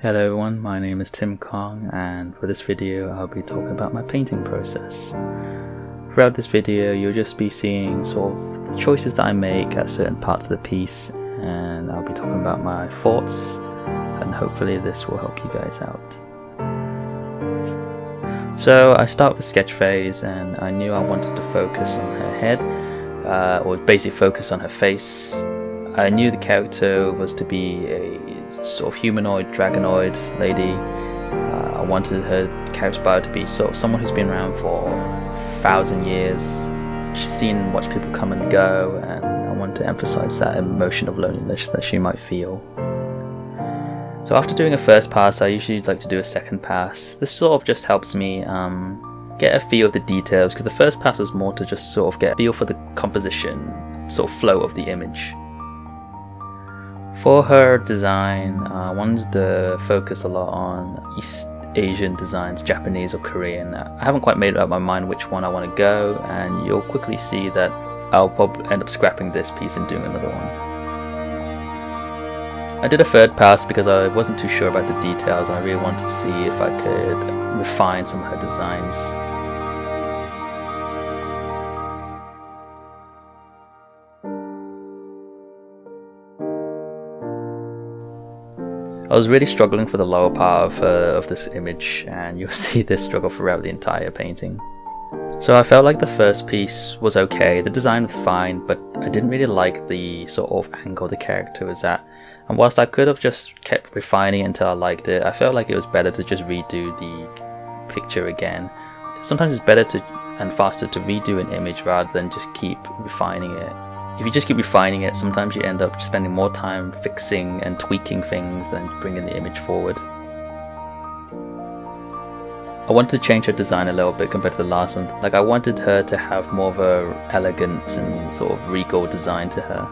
Hello everyone, my name is Tim Kong, and for this video I'll be talking about my painting process. Throughout this video you'll just be seeing sort of the choices that I make at certain parts of the piece, and I'll be talking about my thoughts, and hopefully this will help you guys out. So I start with the sketch phase, and I knew I wanted to focus on her head, or basically focus on her face. I knew the character was to be a sort of humanoid, dragonoid lady. I wanted her character bio to be sort of someone who's been around for 1,000 years. She's seen watched people come and go, and I wanted to emphasize that emotion of loneliness that she might feel. So after doing a first pass, I usually like to do a second pass. This sort of just helps me get a feel of the details, because the first pass was more to just sort of get a feel for the composition, sort of flow of the image. For her design, I wanted to focus a lot on East Asian designs, Japanese or Korean. I haven't quite made up my mind which one I want to go, and you'll quickly see that I'll probably end up scrapping this piece and doing another one. I did a third pass because I wasn't too sure about the details, and I really wanted to see if I could refine some of her designs. I was really struggling for the lower part of this image, and you'll see this struggle throughout the entire painting. So I felt like the first piece was okay, the design was fine, but I didn't really like the sort of angle the character was at. And whilst I could have just kept refining it until I liked it, I felt like it was better to just redo the picture again. Sometimes it's better and faster to redo an image rather than just keep refining it. If you just keep refining it, sometimes you end up spending more time fixing and tweaking things than bringing the image forward. I wanted to change her design a little bit compared to the last one. Like, I wanted her to have more of a elegant and sort of regal design to her.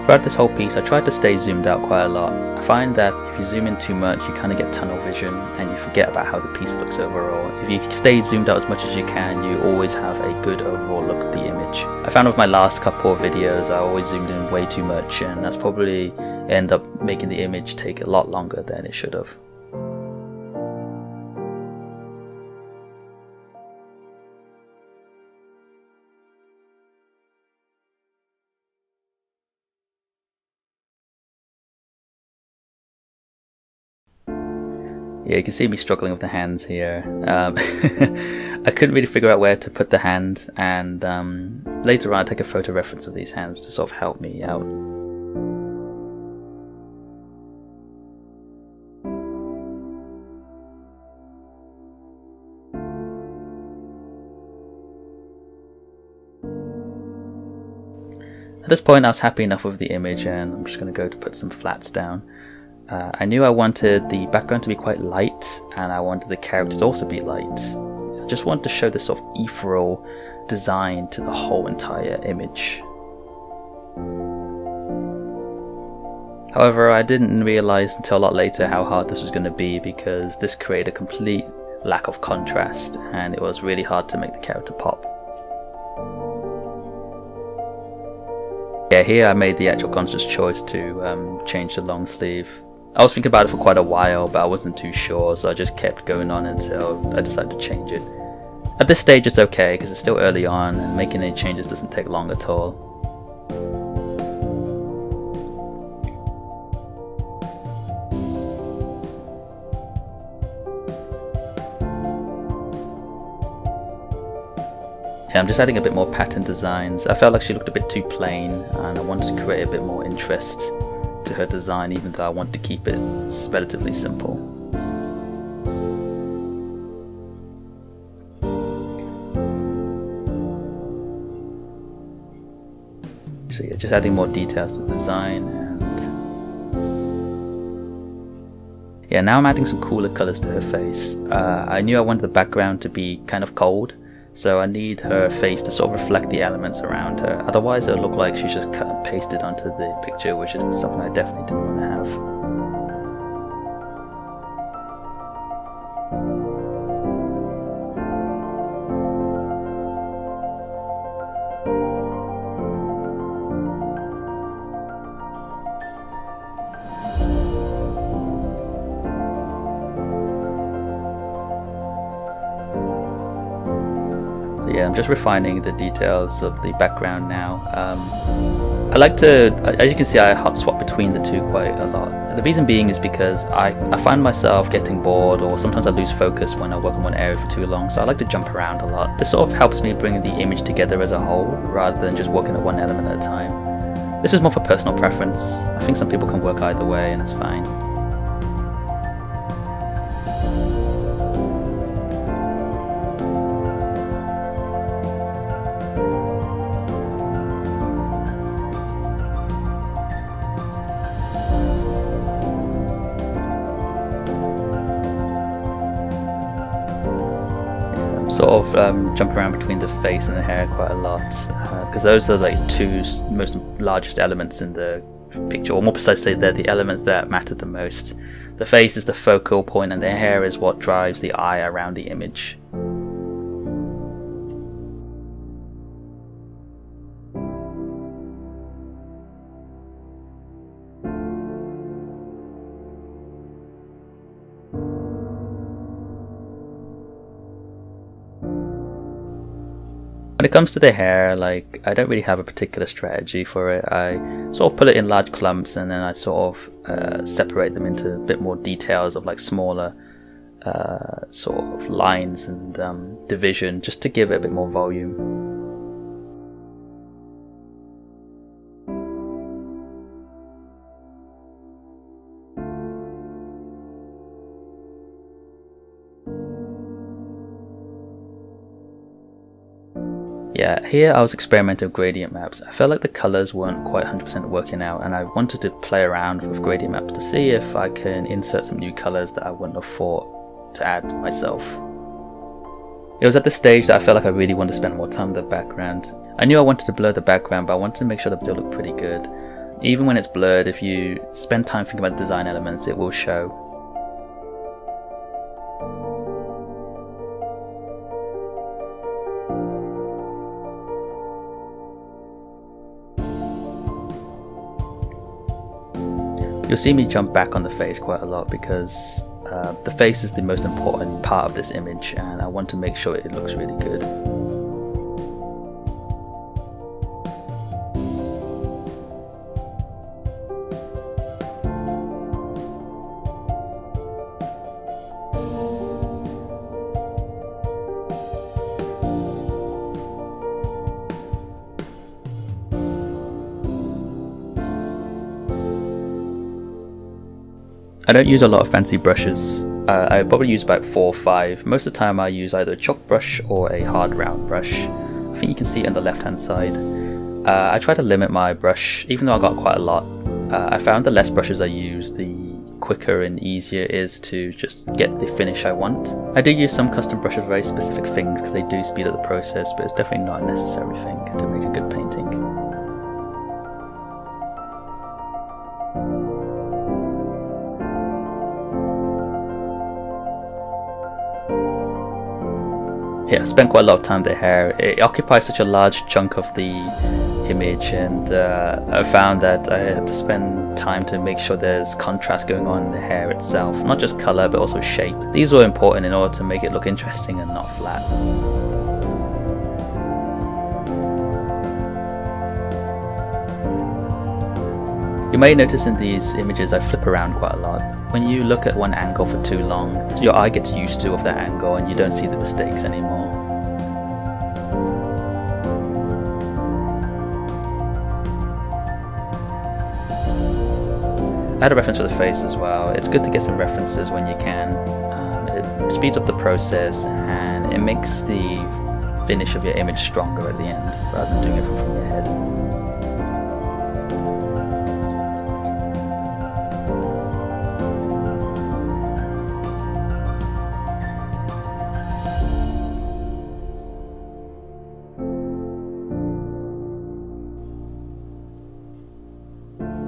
Throughout this whole piece I tried to stay zoomed out quite a lot. I find that if you zoom in too much you kind of get tunnel vision and you forget about how the piece looks overall. If you stay zoomed out as much as you can, you always have a good overall look at the image. I found with my last couple of videos I always zoomed in way too much, and that's probably end up making the image take a lot longer than it should have. Yeah, you can see me struggling with the hands here. I couldn't really figure out where to put the hand, and later on I'll take a photo reference of these hands to sort of help me out. At this point I was happy enough with the image, and I'm just going to go to put some flats down. I knew I wanted the background to be quite light, and I wanted the characters also to be light. I just wanted to show this sort of ethereal design to the whole entire image. However, I didn't realize until a lot later how hard this was going to be, because this created a complete lack of contrast, and it was really hard to make the character pop. Yeah, here I made the actual conscious choice to change the long sleeve. I was thinking about it for quite a while, but I wasn't too sure, so I just kept going on until I decided to change it. At this stage it's okay, because it's still early on, and making any changes doesn't take long at all. Yeah, I'm just adding a bit more pattern designs. I felt like she looked a bit too plain, and I wanted to create a bit more interest to her design, even though I want to keep it relatively simple. So yeah, just adding more details to the design, and yeah, now I'm adding some cooler colors to her face. I knew I wanted the background to be kind of cold, so I need her face to sort of reflect the elements around her. Otherwise it'll look like she's just cut and pasted onto the picture, which is something I definitely didn't want to have. Yeah, I'm just refining the details of the background now. I like to, as you can see, I hot swap between the two quite a lot. The reason being is because I find myself getting bored, or sometimes I lose focus when I work in one area for too long, so I like to jump around a lot. This sort of helps me bring the image together as a whole, rather than just working at one element at a time. This is more for personal preference. I think some people can work either way, and it's fine. Sort of jump around between the face and the hair quite a lot, because those are like two most largest elements in the picture, or more precisely, they're the elements that matter the most. The face is the focal point, and the hair is what drives the eye around the image. When it comes to the hair, like, I don't really have a particular strategy for it. I sort of put it in large clumps, and then I sort of separate them into a bit more details of like smaller sort of lines and division, just to give it a bit more volume. Yeah, here I was experimenting with gradient maps. I felt like the colours weren't quite 100% working out, and I wanted to play around with gradient maps to see if I can insert some new colours that I wouldn't have thought to add myself. It was at this stage that I felt like I really wanted to spend more time with the background. I knew I wanted to blur the background, but I wanted to make sure that it still looked pretty good. Even when it's blurred, if you spend time thinking about the design elements, it will show. You'll see me jump back on the face quite a lot because the face is the most important part of this image, and I want to make sure it looks really good. I don't use a lot of fancy brushes. I probably use about 4 or 5. Most of the time I use either a chalk brush or a hard round brush. I think you can see it on the left hand side. I try to limit my brush, even though I got quite a lot. I found the less brushes I use, the quicker and easier it is to just get the finish I want. I do use some custom brushes for very specific things because they do speed up the process, but it's definitely not a necessary thing to make a good painting. Yeah, I spent quite a lot of time with the hair. It occupies such a large chunk of the image, and I found that I had to spend time to make sure there's contrast going on in the hair itself, not just colour but also shape. These were important in order to make it look interesting and not flat. You may notice in these images I flip around quite a lot. When you look at one angle for too long, your eye gets used to that angle and you don't see the mistakes anymore. I had a reference for the face as well. It's good to get some references when you can. It speeds up the process and it makes the finish of your image stronger at the end, rather than doing everything from your head.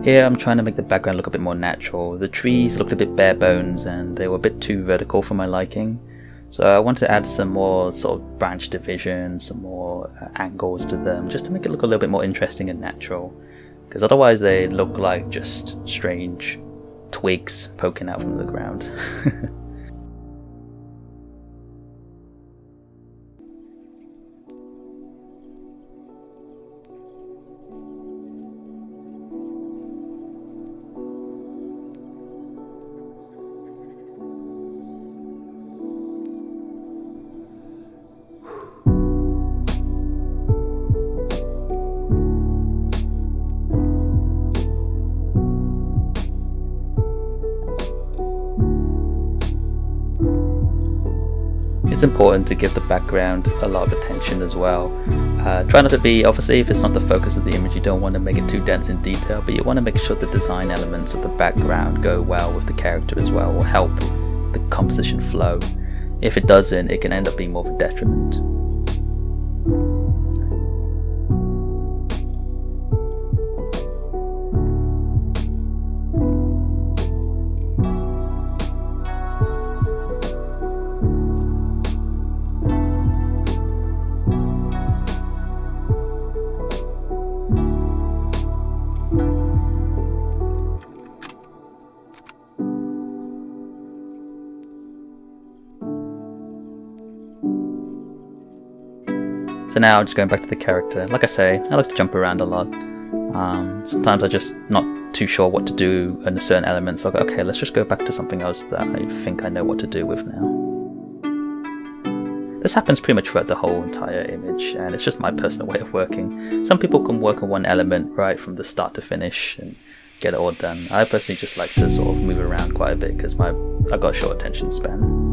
Here I'm trying to make the background look a bit more natural. The trees looked a bit bare bones and they were a bit too vertical for my liking. So I want to add some more sort of branch division, some more angles to them, just to make it look a little bit more interesting and natural. Because otherwise they look like just strange twigs poking out from the ground. it's important to give the background a lot of attention as well. Try not to be, obviously if it's not the focus of the image, you don't want to make it too dense in detail, but you want to make sure the design elements of the background go well with the character as well, or help the composition flow. If it doesn't, it can end up being more of a detriment. So now just going back to the character, like I say, I like to jump around a lot. Sometimes I'm just not too sure what to do in a certain element, so I'll go, okay, let's just go back to something else that I think I know what to do with now. This happens pretty much throughout the whole entire image, and it's just my personal way of working. Some people can work on one element right from the start to finish and get it all done. I personally just like to sort of move around quite a bit because I've got a short attention span.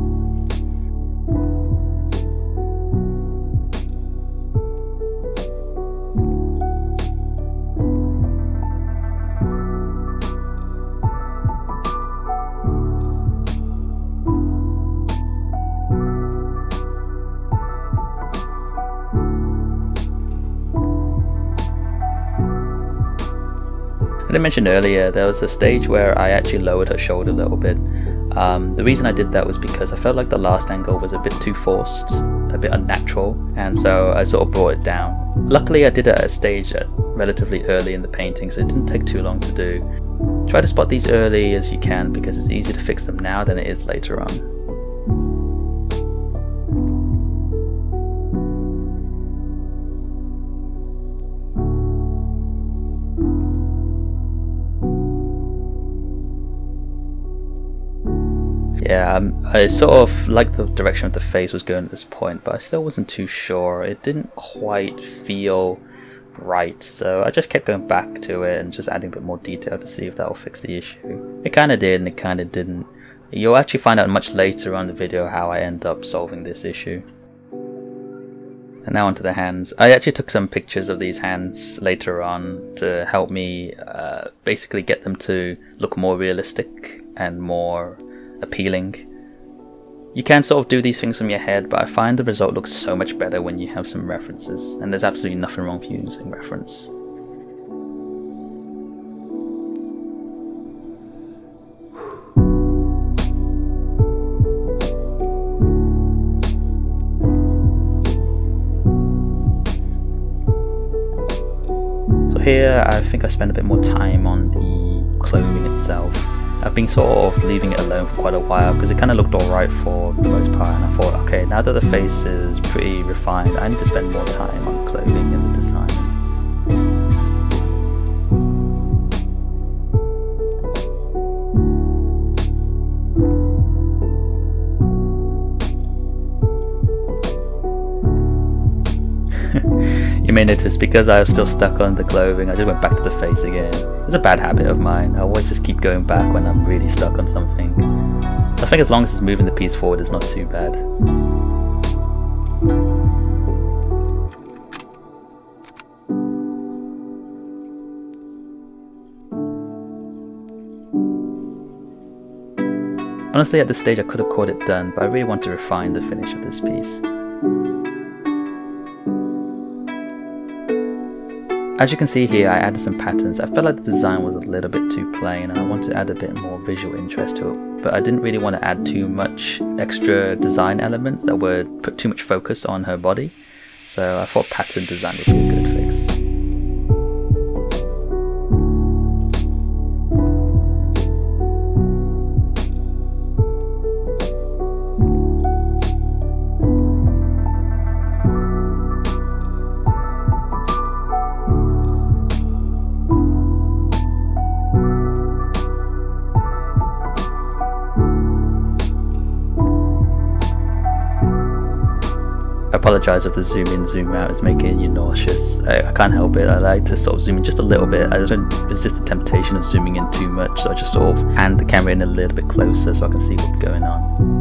I mentioned earlier, there was a stage where I actually lowered her shoulder a little bit. The reason I did that was because I felt like the last angle was a bit too forced, a bit unnatural, and so I sort of brought it down. Luckily I did it at a stage relatively early in the painting, so it didn't take too long to do. Try to spot these early as you can because it's easier to fix them now than it is later on. Yeah, I sort of liked the direction of the face was going at this point, but I still wasn't too sure. It didn't quite feel right, so I just kept going back to it and just adding a bit more detail to see if that will fix the issue. It kind of did and it kind of didn't. You'll actually find out much later on in the video how I end up solving this issue. And now onto the hands. I actually took some pictures of these hands later on to help me basically get them to look more realistic and more appealing. You can sort of do these things from your head, but I find the result looks so much better when you have some references, and there's absolutely nothing wrong with using reference. So here I think I spent a bit more time on the clothing itself. I've been sort of leaving it alone for quite a while because it kind of looked alright for the most part, and I thought, okay, now that the face is pretty refined, I need to spend more time on the clothing and the design. You may notice because I was still stuck on the clothing, I just went back to the face again. It's a bad habit of mine. I always just keep going back when I'm really stuck on something. I think as long as it's moving the piece forward, it's not too bad. Honestly, at this stage I could have called it done, but I really want to refine the finish of this piece. As you can see here, I added some patterns. I felt like the design was a little bit too plain and I wanted to add a bit more visual interest to it, but I didn't really want to add too much extra design elements that would put too much focus on her body, so I thought pattern design would be a good fix. I apologise if the zoom in zoom out is making you nauseous. I can't help it. I like to sort of zoom in just a little bit. I don't resist the temptation of zooming in too much, so I just sort of hand the camera in a little bit closer so I can see what's going on.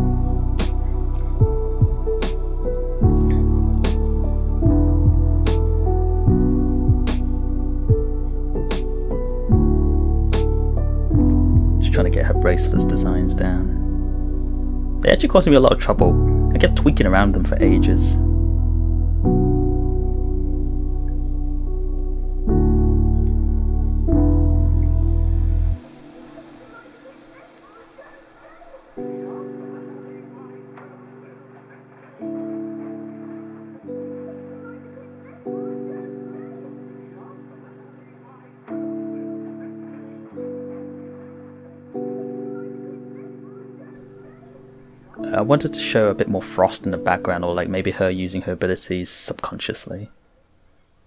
priceless designs down. They actually caused me a lot of trouble. I kept tweaking around them for ages. I wanted to show a bit more frost in the background, or like maybe her using her abilities subconsciously.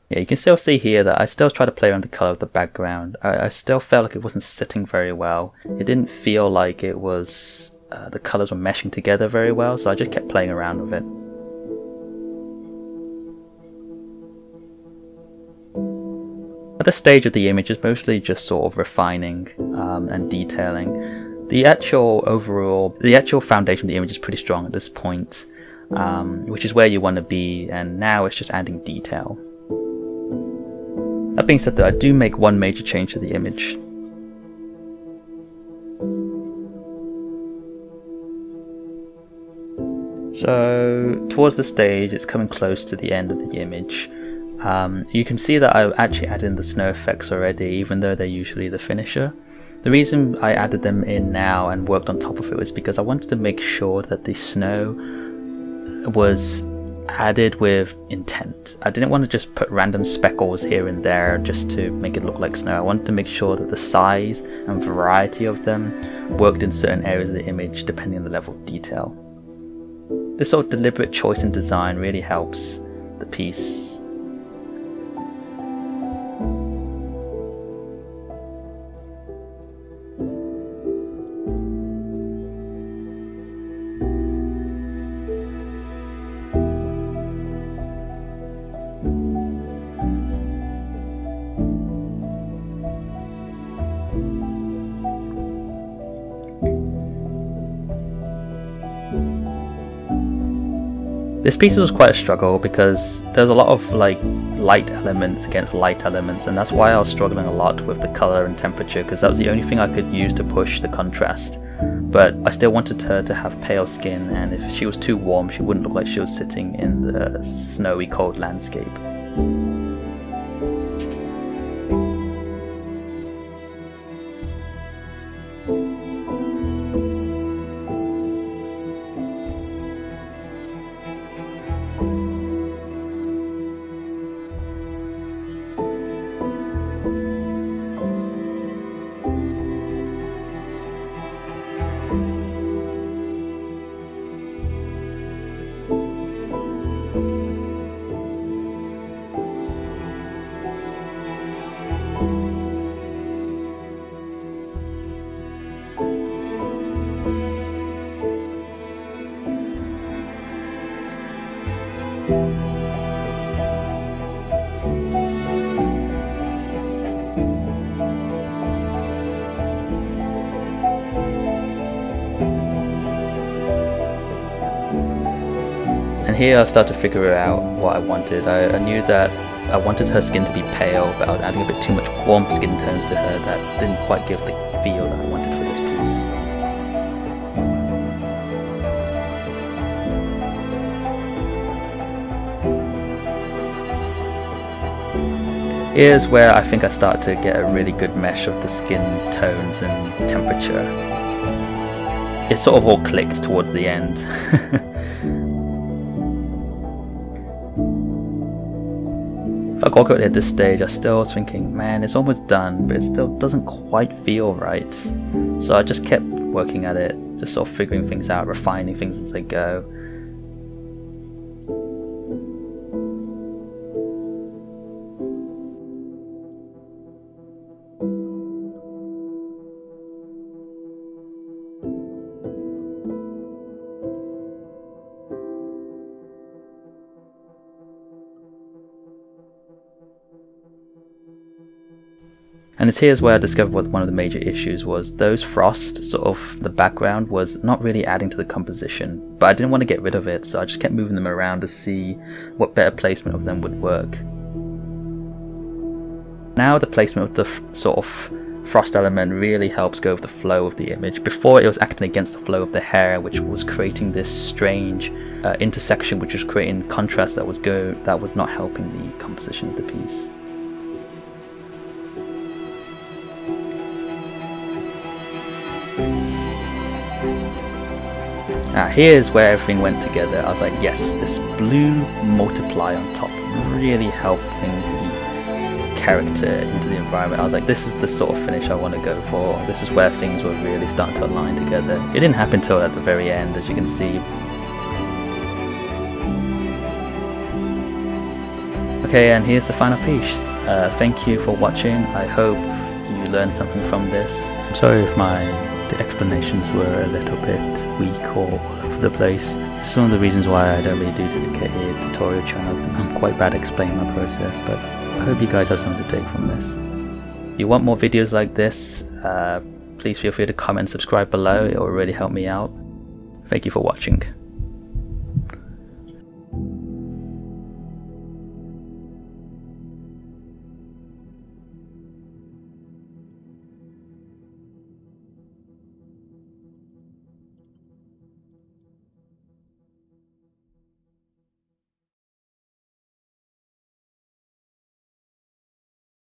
Yeah, you can still see here that I still try to play around the colour of the background. I still felt like it wasn't sitting very well. It didn't feel like it was, the colours were meshing together very well, so I just kept playing around with it. At this stage of the image is mostly just sort of refining and detailing. The actual foundation of the image is pretty strong at this point, which is where you want to be, and now it's just adding detail. That being said though, I do make one major change to the image. So towards the stage, it's coming close to the end of the image. You can see that I actually added in the snow effects already, even though they're usually the finisher. The reason I added them in now and worked on top of it was because I wanted to make sure that the snow was added with intent. I didn't want to just put random speckles here and there just to make it look like snow. I wanted to make sure that the size and variety of them worked in certain areas of the image depending on the level of detail. This sort of deliberate choice in design really helps the piece. This piece was quite a struggle because there's a lot of like light elements against light elements, and that's why I was struggling a lot with the color and temperature, because that was the only thing I could use to push the contrast. But I still wanted her to have pale skin, and if she was too warm she wouldn't look like she was sitting in the snowy cold landscape. And here I started to figure out what I wanted. I knew that I wanted her skin to be pale, but I was adding a bit too much warm skin tones to her that didn't quite give the feel that I wanted for this piece. Here's where I think I start to get a really good mesh of the skin tones and temperature. It sort of all clicked towards the end. If I got it at this stage, I still was thinking, man, it's almost done, but it still doesn't quite feel right. So I just kept working at it, just sort of figuring things out, refining things as I go. And it's here's where I discovered what one of the major issues was. Those frost, sort of the background, was not really adding to the composition, but I didn't want to get rid of it, so I just kept moving them around to see what better placement of them would work. Now the placement of the sort of frost element really helps go with the flow of the image. Before, it was acting against the flow of the hair, which was creating this strange intersection, which was creating contrast that was not helping the composition of the piece. Here's where everything went together. I was like, yes, this blue multiply on top really helping the character into the environment. I was like, this is the sort of finish I want to go for. This is where things were really starting to align together. It didn't happen till at the very end, as you can see. Okay, and here's the final piece. Thank you for watching. I hope you learned something from this. I'm sorry if the explanations were a little bit weak or all over the place. It's one of the reasons why I don't really do dedicated tutorial channel, because I'm quite bad at explaining my process, but I hope you guys have something to take from this. If you want more videos like this, please feel free to comment and subscribe below. It will really help me out. Thank you for watching.